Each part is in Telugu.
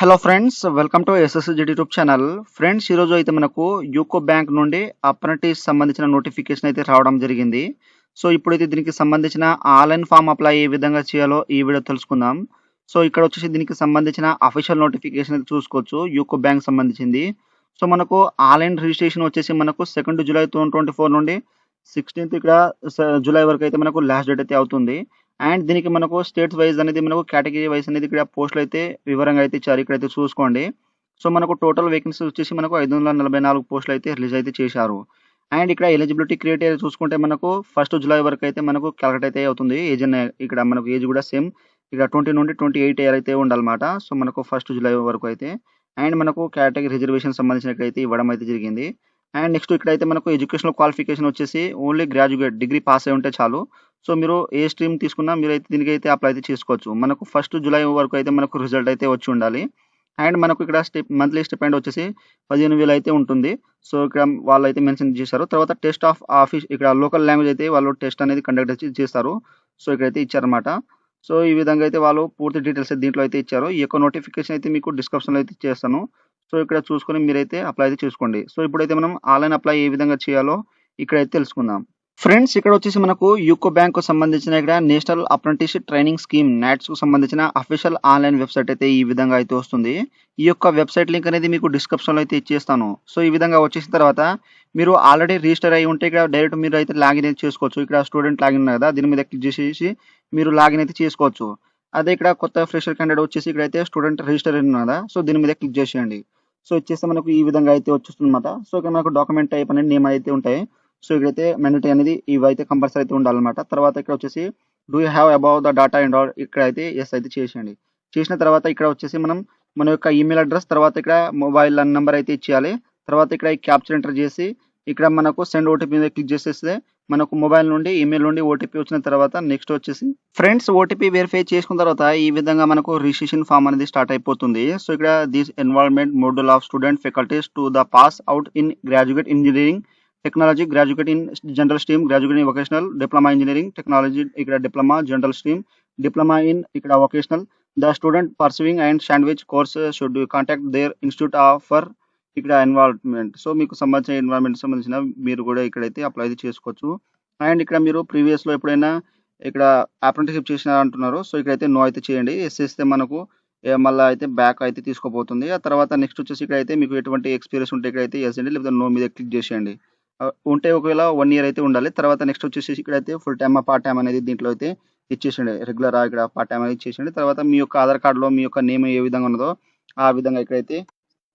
Hello friends, welcome to SSZ YouTube channel. Friends, ఈరోజు అయితే మనకు యూకో బ్యాంక్ నుండి అప్రెంటిస్ సంబంధించిన నోటిఫికేషన్ అయితే రావడం జరిగింది. సో ఇప్పుడైతే దీనికి సంబంధించిన ఆన్లైన్ ఫామ్ అప్లై ఏ విధంగా చేయాలో ఈ వీడియో తెలుసుకుందాం. సో ఇక్కడ వచ్చేసి దీనికి సంబంధించిన అఫీషియల్ నోటిఫికేషన్ అయితే చూసుకోవచ్చు, యూకో బ్యాంక్ సంబంధించింది. సో మనకు ఆన్లైన్ రిజిస్ట్రేషన్ వచ్చేసి మనకు 2 జూలై 2024 నుండి 16 ఇక్కడ జూలై వరకు అయితే మనకు లాస్ట్ డేట్ అయితే అవుతుంది. అండ్ దీనికి మనకు స్టేట్స్ వైజ్ అనేది మనకు కేటగిరీ వైజ్ అనేది ఇక్కడ పోస్టులు అయితే వివరంగా అయితే ఇచ్చారు. ఇక్కడైతే చూసుకోండి. సో మనకు టోటల్ వేకెన్సీ వచ్చేసి మనకు 544 పోస్టులు అయితే రిలీజ్ అయితే చేశారు. అండ్ ఇక్కడ ఎలిజిబిలిటీ క్రైటీరియా చూసుకుంటే మనకు 1 జూలై వరకు అయితే మనకు క్యాలిక్యులేట్ అయితే అవుతుంది. ఏజ్ ఇక్కడ మనకు ఏజ్ కూడా సేమ్ ఇక్కడ 20 నుండి 28 ఇయర్ అయితే ఉండాలన్నమాట. సో మనకు 1 జూలై వరకు అయితే. అండ్ మనకు కేటగిరీ రిజర్వేషన్ సంబంధించినట్లయితే ఇవ్వడం అయితే జరిగింది. అండ్ నెక్స్ట్ ఇక్కడైతే మనకు ఎడ్యుకేషనల్ క్వాలిఫికేషన్ వచ్చేసి ఓన్లీ గ్రాడ్యుయేట్ డిగ్రీ పాస్ అయి ఉంటే చాలు. సో మీరు ఏ స్ట్రీమ్ తీసుకున్నా మీరైతే దీనికైతే అప్లై అయితే చేసుకోవచ్చు. మనకు 1 జూలై వరకు అయితే మనకు రిజల్ట్ అయితే వచ్చి ఉండాలి. అండ్ మనకు ఇక్కడ మంత్లీ స్టిపెండ్ వచ్చేసి 15,000 అయితే ఉంటుంది. సో ఇక్కడ వాళ్ళు అయితే మెన్షన్ చేశారు. తర్వాత టెస్ట్ ఆఫ్ ఆఫీస్ ఇక్కడ లోకల్ లాంగ్వేజ్ అయితే వాళ్ళు టెస్ట్ అనేది కండక్ట్ చేస్తారు. సో ఇక్కడైతే ఇచ్చారన్నమాట. సో ఈ విధంగా అయితే వాళ్ళు పూర్తి డీటెయిల్స్ దీంట్లో అయితే ఇచ్చారు. ఈ యొక్క నోటిఫికేషన్ అయితే మీకు డిస్క్రిప్షన్లో అయితే చేస్తాను. సో ఇక్కడ చూసుకొని మీరైతే అప్లై అయితే చేసుకోండి. సో ఇప్పుడైతే మనం ఆన్లైన్ అప్లై ఏ విధంగా చేయాలో ఇక్కడైతే తెలుసుకుందాం. ఫ్రెండ్స్, ఇక్కడ వచ్చేసి మనకు యూకో బ్యాంక్ కు సంబంధించిన ఇక్కడ national apprenticeship training scheme NATS కు సంబంధించిన అఫీషియల్ ఆన్లైన్ వెబ్సైట్ అయితే ఈ విధంగా అయితే వస్తుంది. ఈ యొక్క వెబ్సైట్ లింక్ అనేది మీకు డిస్క్రిప్షన్ లో అయితే ఇచ్చేస్తాను. సో ఈ విధంగా వచ్చేసిన తర్వాత మీరు ఆల్రెడీ రిజిస్టర్ అయి ఉంటే ఇక్కడ డైరెక్ట్ మీరు అయితే లాగిన్ అయితే చేసుకోవచ్చు. ఇక్కడ స్టూడెంట్ లాగిన్ ఉంది కదా, దీని మీద క్లిక్ చేసేసి మీరు లాగిన్ అయితే చేసుకోవచ్చు. అదే ఇక్కడ కొత్త ఫ్రెషర్ క్యాండిడేట్ వచ్చేసి ఇక్కడైతే స్టూడెంట్ రిజిస్టర్ అయి ఉన్నదా, సో దీని మీద క్లిక్ చేసేయండి. సో ఇచ్చేస్తే మనకు ఈ విధంగా అయితే వచ్చేస్తుంది అనమాట. సో ఇక్కడ మనకు డాక్యుమెంట్ టైప్ అనేది నేమ్ అయితే ఉంటాయి. సో ఇక్కడైతే మెనూటీ అనేది ఇవైతే కంపల్సరీ అయితే ఉండాలన్నమాట. తర్వాత ఇక్కడ వచ్చేసి do you have above the data and all ఇక్కడ అయితే ఎస్ అయితే చేసేయండి. చేసిన తర్వాత ఇక్కడ వచ్చేసి మనం మన యొక్క ఈమెయిల్ అడ్రస్, తర్వాత ఇక్కడ మొబైల్ నెంబర్ అయితే ఇచ్చేయాలి. తర్వాత ఇక్కడ క్యాప్చర్ ఎంటర్ చేసి ఇక్కడ మనకు సెండ్ ఓటీపీ మీద క్లిక్ చేసేస్తే మనకు మొబైల్ నుండి ఈమెయిల్ నుండి ఓటీపీ వచ్చిన తర్వాత నెక్స్ట్ వచ్చేసి ఫ్రెండ్స్ ఓటీపీ వెరిఫై చేసుకున్న తర్వాత ఈ విధంగా మనకు రిజిస్ట్రేషన్ ఫామ్ అనేది స్టార్ట్ అయిపోతుంది. సో ఇక్కడ this involvement module of student faculties to the pass out in graduate engineering technology, graduate in general stream, graduate in vocational, diploma engineering technology ఇక్కడ diploma general stream, diploma in ఇక్కడ vocational. The student pursuing and sandwich course should contact their institute offer ఇక్కడ ఎన్వాల్వ్మెంట్. సో మీకు సంబంధించిన ఎన్వాల్వ్మెంట్ సంబంధించిన మీరు కూడా ఇక్కడైతే అప్లై చేసుకోవచ్చు. అండ్ ఇక్కడ మీరు ప్రీవియస్ లో ఎప్పుడైనా ఇక్కడ అప్రెంటిస్షిప్ చేసిన అంటున్నారు. సో ఇక్కడైతే నో అయితే చేయండి. ఎస్ చేస్తే మనకు మళ్ళీ అయితే బ్యాక్ అయితే తీసుకోబోతుంది. ఆ తర్వాత నెక్స్ట్ వచ్చేసి ఇక్కడైతే మీకు ఎటువంటి ఎక్స్పీరియన్స్ ఉంటే ఇక్కడైతే ఎస్ అండి, లేకపోతే నో మీద క్లిక్ చేసేయండి. ఉంటే ఒకవేళ 1 ఇయర్ అయితే ఉండాలి. తర్వాత నెక్స్ట్ వచ్చేసి ఇక్కడైతే ఫుల్ టైమ్ పార్ట్ టైమ్ అనేది దీంట్లో అయితే ఇచ్చేసండి. రెగ్యులర్ ఇక్కడ పార్ట్ టైమ్ అనేది ఇచ్చేసండి. తర్వాత మీ యొక్క ఆధార్ కార్డులో మీ యొక్క నేమ్ ఏ విధంగా ఉన్నదో ఆ విధంగా ఇక్కడైతే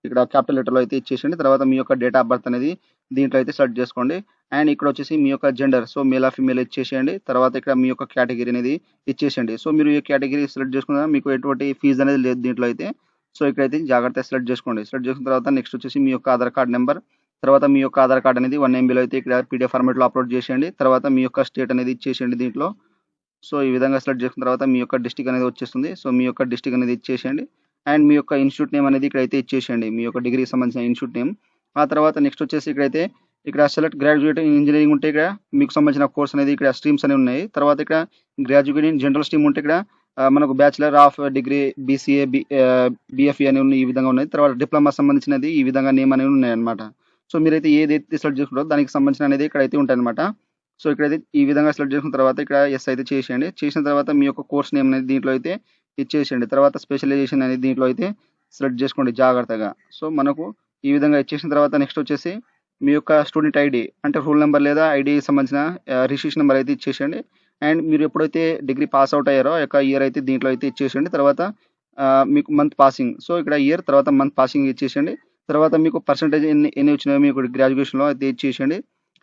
ఇక్కడ క్యాపిటల్ లెటర్లో అయితే ఇచ్చేసండి. తర్వాత మీ యొక్క డేట్ ఆఫ్ బర్త్ అనేది దీంట్లో అయితే సెలెక్ట్ చేసుకోండి. అండ్ ఇక్కడ వచ్చేసి మీ యొక్క జెండర్, సో మేల్ ఆ ఫీమేల్ ఇచ్చేసేయండి. తర్వాత ఇక్కడ మీ యొక్క కేటగిరీ అనేది ఇచ్చేసేయండి. సో మీరు ఈ కేటగిరీ సెలెక్ట్ చేసుకున్నా మీకు ఎటువంటి ఫీజు అనేది లేదు దీంట్లో అయితే. సో ఇక్కడైతే జాగ్రత్తగా సెలెక్ట్ చేసుకోండి. సెలెక్ట్ చేసుకున్న తర్వాత నెక్స్ట్ వచ్చేసి మీ యొక్క ఆధార్ కార్డ్ నెంబర్, తర్వాత మీ యొక్క ఆధార్ కార్డ్ అనేది 1 MB అయితే ఇక్కడ పీడిఎఫ్ ఫార్మాట్లో అప్లోడ్ చేసేయండి. తర్వాత మీ యొక్క స్టేట్ అనేది ఇచ్చేసేయండి దీంట్లో. సో ఈ విధంగా సెలెక్ట్ చేసుకున్న తర్వాత మీ యొక్క డిస్ట్రిక్ట్ అనేది వచ్చేస్తుంది. సో మీ యొక్క డిస్ట్రిక్ట్ అనేది ఇచ్చేసేయండి. అండ్ మీ యొక్క ఇన్స్టిట్యూట్ నేమ్ అనేది ఇక్కడైతే ఇచ్చేసేయండి, మీ యొక్క డిగ్రీకి సంబంధించిన ఇన్స్టిట్యూట్ నేమ్. ఆ తర్వాత నెక్స్ట్ వచ్చేసి ఇక్కడైతే ఇక్కడ సెలెక్ట్ గ్రాడ్యుయేట్ ఇన్ ఇంజనీరింగ్ ఉంటే ఇక్కడ మీకు సంబంధించిన కోర్స్ అనేది ఇక్కడ స్ట్రీమ్స్ అనేవి ఉన్నాయి. తర్వాత ఇక్కడ గ్రాడ్యుయేట్ ఇన్ జనరల్ స్ట్రీమ్ ఉంటే ఇక్కడ మనకు బ్యాచిలర్ ఆఫ్ డిగ్రీ బీసీఏ బిఎఫ్ఈ అనేవి ఈ విధంగా ఉన్నాయి. తర్వాత డిప్లొమా సంబంధించినది ఈ విధంగా నేమ్ అనేవి ఉన్నాయి అనమాట. సో మీరైతే ఏదైతే సెలెక్ట్ చేసుకుంటారో దానికి సంబంధించిన అనేది ఇక్కడైతే ఉంటాయి అనమాట. సో ఇక్కడైతే ఈ విధంగా సెలెక్ట్ చేసుకున్న తర్వాత ఇక్కడ ఎస్ అయితే చేసేయండి. చేసిన తర్వాత మీ యొక్క కోర్స్ నేమ్ అనేది దీంట్లో అయితే ఇచ్చేసేయండి. తర్వాత స్పెషలైజేషన్ అనేది దీంట్లో అయితే సెలెక్ట్ చేసుకోండి జాగ్రత్తగా. సో మనకు ఈ విధంగా ఇచ్చేసిన తర్వాత నెక్స్ట్ వచ్చేసి మీ యొక్క స్టూడెంట్ ఐడి అంటే రూల్ నెంబర్ లేదా ఐడి సంబంధించిన రిజిస్ట్రేషన్ నెంబర్ అయితే ఇచ్చేసేయండి. అండ్ మీరు ఎప్పుడైతే డిగ్రీ పాస్ అవుట్ అయ్యారో ఆ యొక్క ఇయర్ అయితే దీంట్లో అయితే ఇచ్చేసేయండి. తర్వాత మీకు మంత్ పాసింగ్, సో ఇక్కడ ఇయర్ తర్వాత మంత్ పాసింగ్ ఇచ్చేసేయండి. తర్వాత మీకు పర్సంటేజ్ ఎన్ని వచ్చినాయో మీకు గ్రాడ్యుయేషన్లో అయితే ఇచ్చేసేయండి.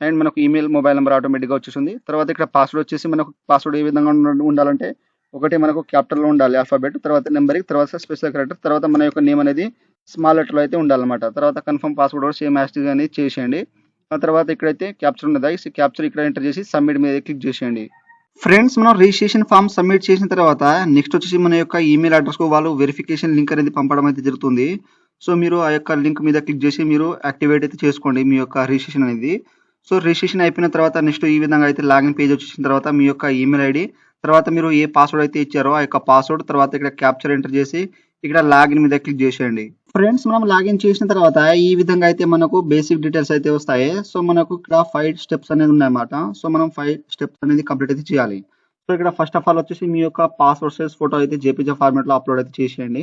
అండ్ మనకు ఈమెయిల్ మొబైల్ నెంబర్ ఆటోమేటిక్గా వచ్చేసింది. తర్వాత ఇక్కడ పాస్వర్డ్ వచ్చేసి మనకు పాస్వర్డ్ ఏ విధంగా ఉండాలంటే ఒకటి మనకు క్యాపిటల్లో ఉండాలి ఆల్ఫాబెట్, తర్వాత నెంబరింగ్, తర్వాత స్పెషల్ క్యారెక్టర్, తర్వాత మన యొక్క నేమ్ అనేది స్మాల్ లెటర్లో అయితే ఉండాలన్నమాట. తర్వాత కన్ఫర్మ్ పాస్వర్డ్ కూడా సేమ్ యాస్టీజ్ అనేది చేసేయండి. ఆ తర్వాత ఇక్కడైతే క్యాప్చర్ ఉన్నదా, ఈ క్యాప్చర్ ఇక్కడ ఎంటర్ చేసి సబ్మిట్ మీద క్లిక్ చేసేయండి. ఫ్రెండ్స్, మనం రిజిస్ట్రేషన్ ఫామ్ సబ్మిట్ చేసిన తర్వాత నెక్స్ట్ వచ్చేసి మన యొక్క ఈమెయిల్ అడ్రస్కు వాళ్ళు వెరిఫికేషన్ లింక్ అనేది పంపడం అయితే జరుగుతుంది. సో మీరు ఆ యొక్క లింక్ మీద క్లిక్ చేసి మీరు యాక్టివేట్ అయితే చేసుకోండి మీ యొక్క రిజిస్ట్రేషన్ అనేది. సో రిజిస్ట్రేషన్ అయిపోయిన తర్వాత నెక్స్ట్ ఈ విధంగా అయితే లాగిన్ పేజ్ వచ్చేసిన తర్వాత మీ యొక్క ఈమెయిల్ ఐడి, తర్వాత మీరు ఏ పాస్వర్డ్ అయితే ఇచ్చారో ఆ యొక్క పాస్వర్డ్, తర్వాత ఇక్కడ క్యాప్చర్ ఎంటర్ చేసి ఇక్కడ లాగిన్ మీద క్లిక్ చేసేయండి. ఫ్రెండ్స్ మనం లాగిన్ చేసిన తర్వాత ఈ విధంగా అయితే మనకు బేసిక్ డీటెయిల్స్ అయితే వస్తాయి. సో మనకు ఇక్కడ 5 స్టెప్స్ అనేది ఉన్నాయన్నమాట. సో మనం 5 స్టెప్స్ అనేది కంప్లీట్ అయితే చేయాలి. సో ఇక్కడ ఫస్ట్ ఆఫ్ ఆల్ వచ్చేసి మీ యొక్క పాస్‌పోర్ట్ సైజ్ ఫోటో అయితే జేపీజీ ఫార్మాట్‌లో అప్‌లోడ్ అయితే చేసేయండి.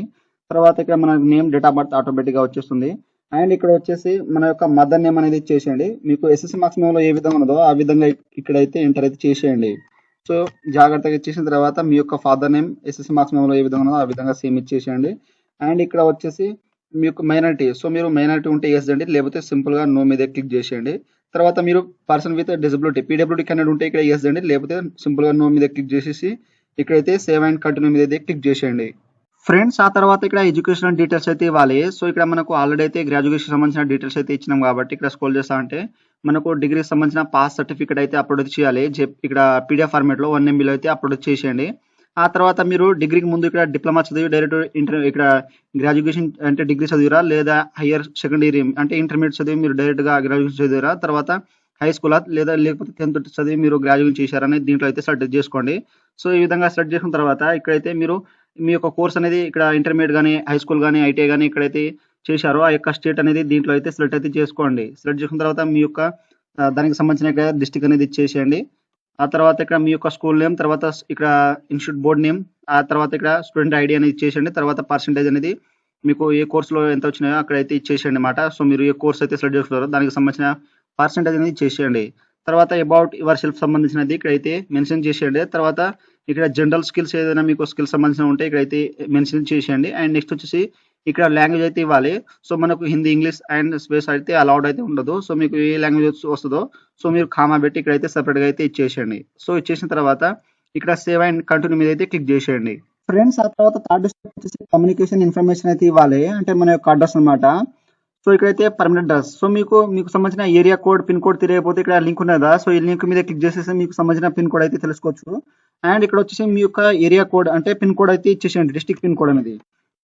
తర్వాత ఇక్కడ మన నేమ్, డేట్ ఆఫ్ బర్త్ ఆటోమేటిక్‌గా వచ్చేస్తుంది. అండ్ ఇక్కడ వచ్చేసి మన యొక్క మదర్ నేమ్ అనేది ఇచ్చేసేయండి. మీకు ఎస్ఎస్‌సి మార్క్స్ మెమోలో ఏ విధంగా ఉన్నదో ఆ విధంగా ఇక్కడైతే ఎంటర్ అయితే చేసేయండి. సో జాగ్రత్తగా ఇచ్చేసిన తర్వాత మీ యొక్క ఫాదర్ నేమ్ ఎస్ఎస్‌సి మార్క్స్ మెమోలో ఏ విధంగా ఉన్నదో ఆ విధంగా సేమ్ ఇచ్చేసేయండి. అండ్ ఇక్కడ వచ్చేసి మీకు మైనారిటీ, సో మీరు మైనారిటీ ఉంటే ఎస్ అండి, లేకపోతే సింపుల్‌గా నో మీద క్లిక్ చేసేయండి. తర్వాత మీరు person with disability PWD candidate ఉంటే ఇక్కడ ఎస్ అండి, లేకపోతే సింపుల్‌గా నో మీద క్లిక్ చేసేసి ఇక్కడైతే సేవ్ అండ్ కంటిన్యూ మీద అయితే క్లిక్ చేసేయండి. ఫ్రెండ్స్ ఆ తర్వాత ఇక్కడ ఎడ్యుకేషనల్ డీటెయిల్స్ అయితే ఇవ్వాలి. సో ఇక్కడ మనకు ఆల్రెడీ అయితే గ్రాడ్యుయేషన్ సంబంధించిన డీటెయిల్స్ అయితే ఇచ్చినాం కాబట్టి ఇక్కడ స్క్రోల్ చేస్తా అంటే మనకు డిగ్రీకి సంబంధించిన పాస్ సర్టిఫికేట్ అయితే అప్లోడ్ అయితే చేయాలి. ఇక్కడ పీడిఎఫ్ ఫార్మాట్లో 1 MBలో అయితే అప్లోడ్ చేసేయండి. ఆ తర్వాత మీరు డిగ్రీకి ముందు ఇక్కడ డిప్లొమా చదివి డైరెక్ట్ ఇక్కడ గ్రాడ్యుయేషన్ అంటే డిగ్రీ చదివిరా, లేదా హయ్యర్ సెకండరీ అంటే ఇంటర్మీడియట్ చదివి మీరు డైరెక్ట్గా గ్రాడ్యుయేషన్ చదివిరా, తర్వాత హై స్కూలా లేకపోతే 10th చదివి మీరు గ్రాడ్యుయేషన్ చేశారని దీంట్లో అయితే సెలెక్ట్ చేసుకోండి. సో ఈ విధంగా సెలెక్ట్ చేసిన తర్వాత ఇక్కడైతే మీరు మీ యొక్క కోర్స్ అనేది ఇక్కడ ఇంటర్మీడియట్ కానీ, హై స్కూల్ కానీ, ఐటీఐ కానీ ఇక్కడైతే చేశారో ఆ యొక్క స్టేట్ అనేది దీంట్లో అయితే సెలెక్ట్ అయితే చేసుకోండి. సెలెక్ట్ చేసుకున్న తర్వాత మీ యొక్క దానికి సంబంధించిన డిస్ట్రిక్ట్ అనేది ఇచ్చేసేయండి. ఆ తర్వాత ఇక్కడ మీ యొక్క స్కూల్ నేమ్, తర్వాత ఇక్కడ ఇన్స్టిట్యూట్ బోర్డ్ నేమ్, ఆ తర్వాత ఇక్కడ స్టూడెంట్ ఐడి అనేది ఇచ్చేసేయండి. తర్వాత పర్సెంటేజ్ అనేది మీకు ఏ కోర్సులో ఎంత వచ్చినాయో అక్కడైతే ఇచ్చేసేయండి అన్నమాట. సో మీరు ఏ కోర్స్ అయితే సెలెక్ట్ చేసుకున్నారో దానికి సంబంధించిన పర్సెంటేజ్ అనేది ఇచ్చేసేయండి. తర్వాత అబౌట్ యువర్ సెల్ఫ్ సంబంధించినది ఇక్కడైతే మెన్షన్ చేసేయండి. తర్వాత ఇక్కడ జనరల్ స్కిల్స్ ఏదైనా మీకు స్కిల్స్ సంబంధించిన ఉంటే ఇక్కడైతే మెన్షన్ చేసేయండి. అండ్ నెక్స్ట్ వచ్చేసి ఇక్కడ లాంగ్వేజ్ అయితే ఇవ్వాలి. సో మనకు హిందీ, ఇంగ్లీష్ అండ్ స్పేస్ అయితే అలౌడ్ అయితే ఉండదు. సో మీకు ఏ లాంగ్వేజ్ వస్తుందో సో మీరు కామా పెట్టి ఇక్కడైతే సెపరేట్గా అయితే ఇచ్చేసేయండి. సో ఇచ్చేసిన తర్వాత ఇక్కడ సేవ్ అండ్ కంటిన్యూ మీద అయితే క్లిక్ చేసేయండి. ఫ్రెండ్స్ ఆ తర్వాత థర్డ్ స్టెప్ వచ్చేసి కమ్యూనికేషన్ ఇన్ఫర్మేషన్ అయితే ఇవ్వాలి. అంటే మన యొక్క అడ్రస్ అనమాట. సో ఇక్కడైతే పర్మనెంట్ అడ్రస్. సో మీకు సంబంధించిన ఏరియా కోడ్, పిన్ కోడ్ తెలియకపోతే ఇక్కడ లింక్ ఉన్నది కదా. సో ఈ లింక్ మీద క్లిక్ చేసేసి మీకు సంబంధించిన పిన్ కోడ్ అయితే తెలుసుకోవచ్చు. అండ్ ఇక్కడ వచ్చేసి మీ యొక్క ఏరియా కోడ్ అంటే పిన్ కోడ్ అయితే ఇచ్చేసేయండి, డిస్ట్రిక్ట్ పిన్ కోడ్ అనేది.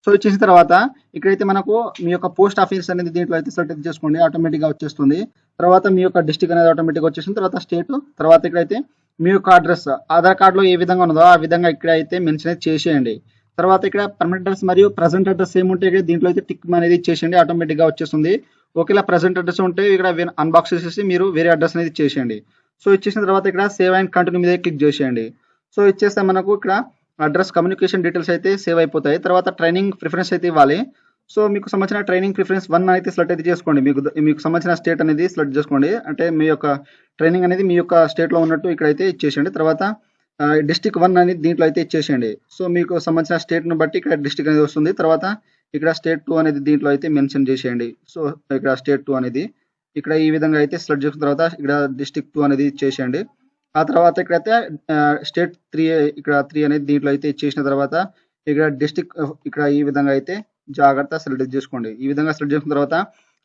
సో ఇచ్చేసిన తర్వాత ఇక్కడైతే మనకు మీ యొక్క పోస్ట్ ఆఫీస్ అనేది దీంట్లో అయితే సెలెక్ట్ చేసుకోండి, ఆటోమేటిక్గా వచ్చేస్తుంది. తర్వాత మీ యొక్క డిస్ట్రిక్ట్ అనేది ఆటోమేటిక్గా వచ్చేసింది. తర్వాత స్టేట్, తర్వాత ఇక్కడైతే మీ యొక్క అడ్రస్ ఆధార్ కార్డులో ఏ విధంగా ఉన్నదో ఆ విధంగా ఇక్కడ అయితే మెన్షన్ చేసేయండి. తర్వాత ఇక్కడ పర్మనెంట్ అడ్రస్ మరియు ప్రజెంట్ అడ్రస్ ఏముంటే దీంట్లో అయితే టిక్ అనేది ఇచ్చేసేయండి, ఆటోమేటిక్గా వచ్చేస్తుంది. ఒకవేళ ప్రజెంట్ అడ్రస్ ఉంటే ఇక్కడ అన్బాక్స్ చేసేసి మీరు వేరే అడ్రస్ అనేది ఇచ్చేసేయండి. సో ఇచ్చేసిన తర్వాత ఇక్కడ సేవ్ అండ్ కంటిన్యూ మీద క్లిక్ చేసేయండి. సో ఇచ్చేస్తే మనకు ఇక్కడ అడ్రస్, కమ్యూనికేషన్ డీటెయిల్స్ అయితే సేవ్ అయిపోతాయి. తర్వాత ట్రైనింగ్ ప్రిఫరెన్స్ అయితే ఇవ్వాలి. సో మీకు సంబంధించిన ట్రైనింగ్ ప్రిఫరెన్స్ 1 అయితే సెలెక్ట్ అయితే చేసుకోండి. మీకు సంబంధించిన స్టేట్ అనేది సెలెక్ట్ చేసుకోండి. అంటే మీ యొక్క ట్రైనింగ్ అనేది మీ యొక్క స్టేట్లో ఉన్నట్టు ఇక్కడైతే ఇచ్చేసేయండి. తర్వాత డిస్ట్రిక్ట్ 1 అనేది దీంట్లో అయితే ఇచ్చేసేయండి. సో మీకు సంబంధించిన స్టేట్ను బట్టి ఇక్కడ డిస్ట్రిక్ట్ అనేది వస్తుంది. తర్వాత ఇక్కడ స్టేట్ 2 అనేది దీంట్లో అయితే మెన్షన్ చేసేయండి. సో ఇక్కడ స్టేట్ 2 అనేది ఇక్కడ ఈ విధంగా అయితే సెలెక్ట్ చేసుకున్న తర్వాత ఇక్కడ డిస్ట్రిక్ట్ 2 అనేది ఇచ్చేసేయండి. ఆ తర్వాత ఇక్కడైతే స్టేట్ 3 ఇక్కడ 3 అనేది దీంట్లో అయితే ఇచ్చేసిన తర్వాత ఇక్కడ డిస్ట్రిక్ట్ ఇక్కడ ఈ విధంగా అయితే జాగ్రత్త సెలెక్ట్ చేసుకోండి. ఈ విధంగా సెలెక్ట్ చేసుకున్న తర్వాత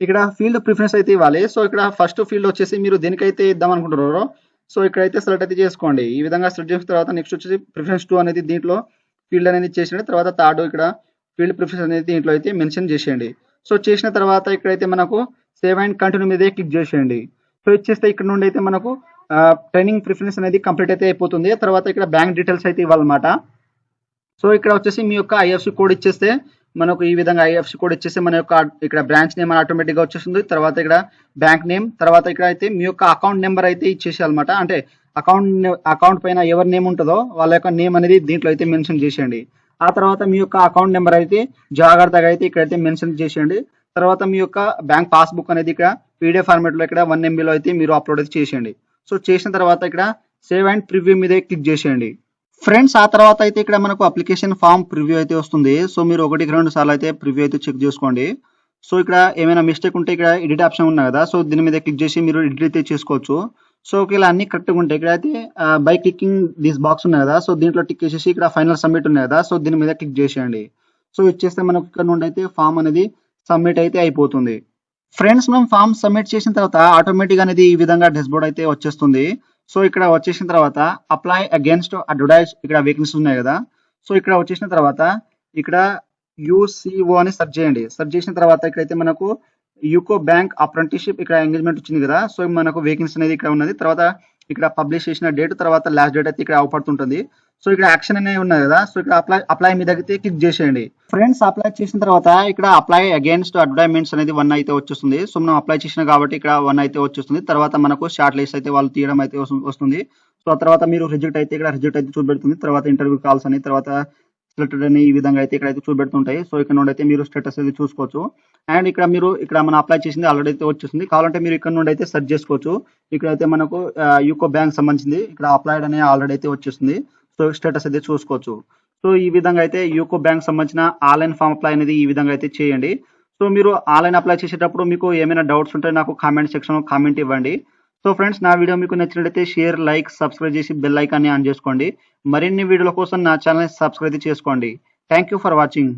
ఇక్కడ ఫీల్డ్ ప్రిఫరెన్స్ అయితే ఇవ్వాలి. సో ఇక్కడ ఫస్ట్ ఫీల్డ్ వచ్చేసి మీరు దేనికైతే ఇద్దాం అనుకుంటున్నారో సో ఇక్కడైతే సెలెక్ట్ అయితే చేసుకోండి. ఈ విధంగా సెలెక్ట్ చేసిన తర్వాత నెక్స్ట్ వచ్చేసి ప్రిఫరెన్స్ 2 అనేది దీంట్లో ఫీల్డ్ అనేది ఇచ్చేసేయండి. తర్వాత థర్డ్ ఇక్కడ ఫీల్డ్ ప్రిఫరెన్స్ అనేది దీంట్లో అయితే మెన్షన్ చేసేయండి. సో చేసిన తర్వాత ఇక్కడైతే మనకు సేవ్ అండ్ కంటిన్యూ మీదే క్లిక్ చేసేయండి. సో ఇచ్చేస్తే ఇక్కడ నుండి అయితే మనకు ట్రైనింగ్ ప్రిఫరెన్స్ అనేది కంప్లీట్ అయితే అయిపోతుంది. తర్వాత ఇక్కడ బ్యాంక్ డీటెయిల్స్ అయితే ఇవ్వాలన్నమాట. సో ఇక్కడ వచ్చేసి మీ యొక్క ఐఎఫ్సి కోడ్ ఇచ్చేస్తే మనకు ఈ విధంగా ఐఎఫ్సి కోడ్ ఇచ్చేస్తే మన యొక్క ఇక్కడ బ్రాంచ్ నేమ్ ఆటోమేటిక్గా వచ్చేస్తుంది. తర్వాత ఇక్కడ బ్యాంక్ నేమ్, తర్వాత ఇక్కడ అయితే మీ యొక్క అకౌంట్ నెంబర్ అయితే ఇచ్చేసేయాలన్నమాట. అంటే అకౌంట్ పైన ఎవరి నేమ్ ఉంటుందో వాళ్ళ యొక్క నేమ్ అనేది దీంట్లో అయితే మెన్షన్ చేసేయండి. ఆ తర్వాత మీ యొక్క అకౌంట్ నెంబర్ అయితే జాగ్రత్తగా అయితే ఇక్కడైతే మెన్షన్ చేసేయండి. తర్వాత మీ యొక్క బ్యాంక్ పాస్బుక్ అనేది ఇక్కడ పీడిఎఫ్ ఫార్మాట్లో ఇక్కడ 1 MBలో అయితే మీరు అప్లోడ్ అయితే చేసేయండి. సో చేసిన తర్వాత ఇక్కడ సేవ్ అండ్ ప్రివ్యూ మీద క్లిక్ చేసేయండి. ఫ్రెండ్స్ ఆ తర్వాత అయితే ఇక్కడ మనకు అప్లికేషన్ ఫామ్ ప్రివ్యూ అయితే వస్తుంది. సో మీరు 1-2 సార్లు అయితే ప్రివ్యూ అయితే చెక్ చేసుకోండి. సో ఇక్కడ ఏమైనా మిస్టేక్ ఉంటే ఇక్కడ ఎడిట్ ఆప్షన్ ఉన్నాయి కదా, సో దీని మీద క్లిక్ చేసి మీరు ఎడిట్ అయితే చేసుకోవచ్చు. సో ఒకవేళ అన్ని కరెక్ట్గా ఉంటాయి ఇక్కడ అయితే బై క్లికింగ్ దిస్ బాక్స్ ఉన్నాయి కదా, సో దీంట్లో టిక్ చేసేసి ఇక్కడ ఫైనల్ సబ్మిట్ ఉన్నాయి కదా, సో దీని మీద క్లిక్ చేసేయండి. సో ఇచ్చేస్తే మనకు ఇక్కడ నుండి అయితే ఫామ్ అనేది సబ్మిట్ అయితే అయిపోతుంది. ఫ్రెండ్స్ మనం ఫామ్ సబ్మిట్ చేసిన తర్వాత ఆటోమేటిక్ అనేది ఈ విధంగా డాష్బోర్డ్ అయితే వచ్చేస్తుంది. సో ఇక్కడ వచ్చేసిన తర్వాత అప్లై అగేన్స్ట్ అడ్వర్టైజ్ ఇక్కడ వేకెన్సీ ఉన్నాయి కదా, సో ఇక్కడ వచ్చేసిన తర్వాత ఇక్కడ యూసీఓ అని సెర్చ్ చేయండి. సెర్చ్ చేసిన తర్వాత ఇక్కడైతే మనకు యూకో బ్యాంక్ అప్రెంటిస్షిప్ ఇక్కడ ఎంగేజ్మెంట్ వచ్చింది కదా, సో మనకు వేకెన్సీ అనేది ఇక్కడ ఉన్నది. తర్వాత ఇక్కడ పబ్లిష్ చేసిన డేట్, తర్వాత లాస్ట్ డేట్ అయితే ఇక్కడ అవపడుతుంటుంది. సో ఇక్కడ యాక్షన్ అనేవి ఉన్నాయి కదా, సో ఇక్కడ అప్లై మీద అయితే క్లిక్ చేసేయండి. ఫ్రెండ్స్ అప్లై చేసిన తర్వాత ఇక్కడ అప్లై అగేన్స్ట్ అడ్వర్టైజ్మెంట్స్ అనేది 1 అయితే వచ్చేస్తుంది. సో మనం అప్లై చేసిన కాబట్టి ఇక్కడ 1 అయితే వచ్చేస్తుంది. తర్వాత మనకు షార్ట్ లిస్ట్ అయితే వాళ్ళు తీయడం అయితే వస్తుంది. సో ఆ తర్వాత మీరు రిజెక్ట్ అయితే ఇక్కడ రిజెక్ట్ అయితే చూపెడుతుంది. తర్వాత ఇంటర్వ్యూ కాల్స్ అని, తర్వాత సెలెక్టెడ్ అని ఈ విధంగా అయితే ఇక్కడ అయితే చూపెడుతుంటాయి. సో ఇక్కడ నుండి అయితే మీరు స్టేటస్ అయితే చూసుకోవచ్చు. అండ్ ఇక్కడ మనం అప్లై చేసింది ఆల్రెడీ అయితే వచ్చేస్తుంది. కావాలంటే మీరు ఇక్కడ నుండి అయితే సెర్చ్ చేసుకోవచ్చు. ఇక్కడైతే మనకు యూకో బ్యాంక్ సంబంధించింది ఇక్కడ అప్లైడ్ అనే ఆల్రెడీ అయితే వచ్చేస్తుంది. సో స్టేటస్ అయితే చూసుకోవచ్చు. సో ఈ విధంగా అయితే యూకో బ్యాంక్ సంబంధించిన ఆన్లైన్ ఫామ్ అప్లై అనేది ఈ విధంగా అయితే చేయండి. సో మీరు ఆన్లైన్ అప్లై చేసేటప్పుడు మీకు ఏమైనా డౌట్స్ ఉంటే నాకు కామెంట్ సెక్షన్లో కామెంట్ ఇవ్వండి. సో ఫ్రెండ్స్ నా వీడియో మీకు నచ్చినట్లయితే షేర్, లైక్, సబ్స్క్రైబ్ చేసి బెల్ ఐకాన్ని ఆన్ చేసుకోండి. మరిన్ని వీడియోల కోసం నా ఛానల్ సబ్స్క్రైబ్ చేసుకోండి. Thank you for watching.